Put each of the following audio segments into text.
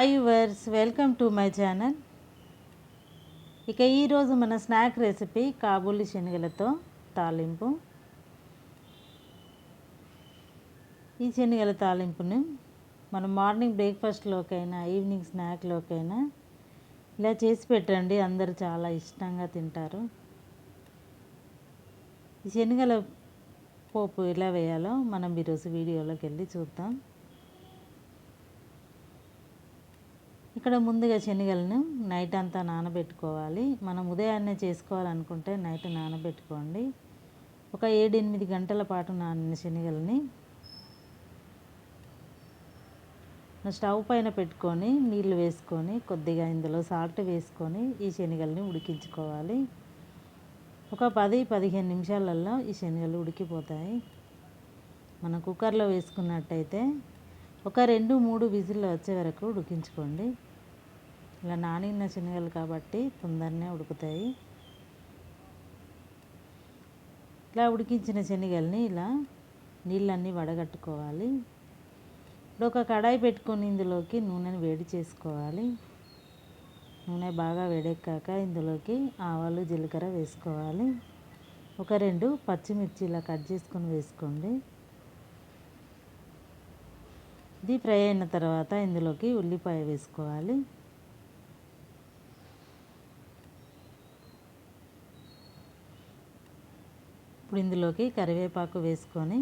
Hi yours, welcome to my channel. ఇక ఈరోజు మన స్నాక్ రెసిపీ కాబూలి శనగలతో తాలింపు. ఈ శనగల తాలింపుని మనం మార్నింగ్ బ్రేక్ఫాస్ట్లోకైనా ఈవినింగ్ స్నాక్లోకైనా ఇలా చేసి పెట్టండి, అందరూ చాలా ఇష్టంగా తింటారు. ఈ శనగల పోపు ఎలా వేయాలో మనం ఈరోజు వీడియోలోకి వెళ్ళి చూద్దాం. ఇక్కడ ముందుగా శనగలను నైట్ అంతా నానబెట్టుకోవాలి. మనం ఉదయాన్నే చేసుకోవాలనుకుంటే నైట్ నానబెట్టుకోండి. ఒక 7-8 గంటల పాటు నానిన శనగలని స్టవ్ పైన పెట్టుకొని నీళ్లు వేసుకొని కొద్దిగా ఇందులో సాల్ట్ వేసుకొని ఈ శనగల్ని ఉడికించుకోవాలి. ఒక 10-15 నిమిషాలలో ఈ శనగలు ఉడికిపోతాయి. మనం కుక్కర్లో వేసుకున్నట్టయితే ఒక 2-3 విజిల్లు వచ్చే వరకు ఉడికించుకోండి. ఇలా నానిన శనగలు కాబట్టి తొందరనే ఉడుకుతాయి. ఇలా ఉడికించిన శనగల్ని ఇలా నీళ్ళన్నీ వడగట్టుకోవాలి. ఇప్పుడు ఒక కడాయి పెట్టుకొని ఇందులోకి నూనెను వేడి చేసుకోవాలి. నూనె బాగా వేడెక్కాక ఇందులోకి ఆవాలు జీలకర్ర వేసుకోవాలి. ఒక 2 పచ్చిమిర్చి ఇలా కట్ చేసుకొని వేసుకోండి. ఇది ఫ్రై అయిన తర్వాత ఇందులోకి ఉల్లిపాయ వేసుకోవాలి. ఇప్పుడు ఇందులోకి కరివేపాకు వేసుకొని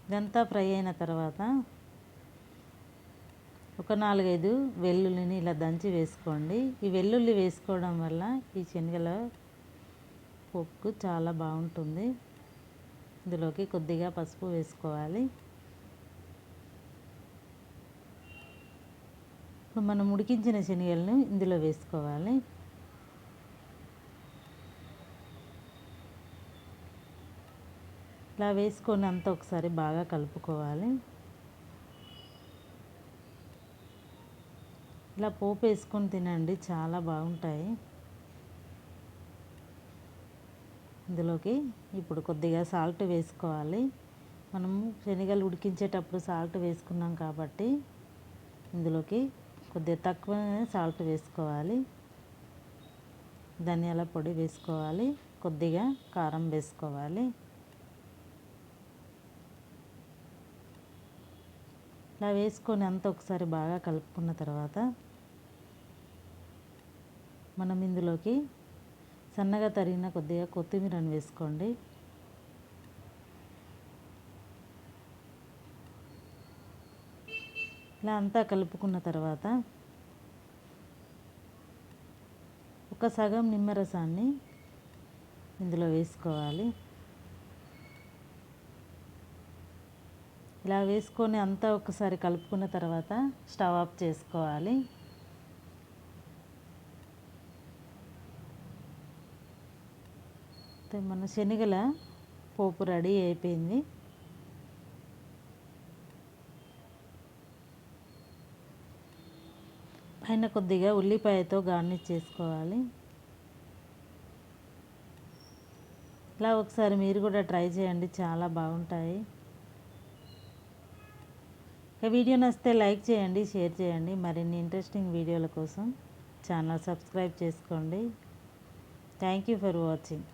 ఇదంతా ఫ్రై అయిన తర్వాత ఒక 4-5 వెల్లుల్లిని ఇలా దంచి వేసుకోండి. ఈ వెల్లుల్లి వేసుకోవడం వల్ల ఈ శనగల పోపుకు చాలా బాగుంటుంది. ఇందులోకి కొద్దిగా పసుపు వేసుకోవాలి. ఇప్పుడు మనం ఉడికించిన శనగలను ఇందులో వేసుకోవాలి. ఇలా వేసుకొని అంతా ఒకసారి బాగా కలుపుకోవాలి. ఇలా పోపు వేసుకొని తినండి, చాలా బాగుంటాయి. ఇందులోకి ఇప్పుడు కొద్దిగా సాల్ట్ వేసుకోవాలి. మనము శనగలు ఉడికించేటప్పుడు సాల్ట్ వేసుకున్నాం కాబట్టి ఇందులోకి కొద్దిగా తక్కువనే సాల్ట్ వేసుకోవాలి. ధనియాల పొడి వేసుకోవాలి. కొద్దిగా కారం వేసుకోవాలి. ఇలా వేసుకొని అంతా ఒకసారి బాగా కలుపుకున్న తర్వాత మనం ఇందులోకి సన్నగా తరిగిన కొద్దిగా కొత్తిమీరను వేసుకోండి. ఇలా అంతా కలుపుకున్న తర్వాత ఒక సగం నిమ్మరసాన్ని ఇందులో వేసుకోవాలి. ఇలా వేసుకొని అంతా ఒకసారి కలుపుకున్న తర్వాత స్టవ్ ఆఫ్ చేసుకోవాలి. మన శనగల పోపు రెడీ అయిపోయింది. పైన కొద్దిగా ఉల్లిపాయతో గార్నిష్ చేసుకోవాలి. ఇలా ఒకసారి మీరు కూడా ట్రై చేయండి, చాలా బాగుంటాయి. వీడియో నచ్చితే లైక్ చేయండి, షేర్ చేయండి. మరిన్ని ఇంట్రెస్టింగ్ వీడియోల కోసం ఛానల్ సబ్స్క్రైబ్ చేసుకోండి. Thank you for watching.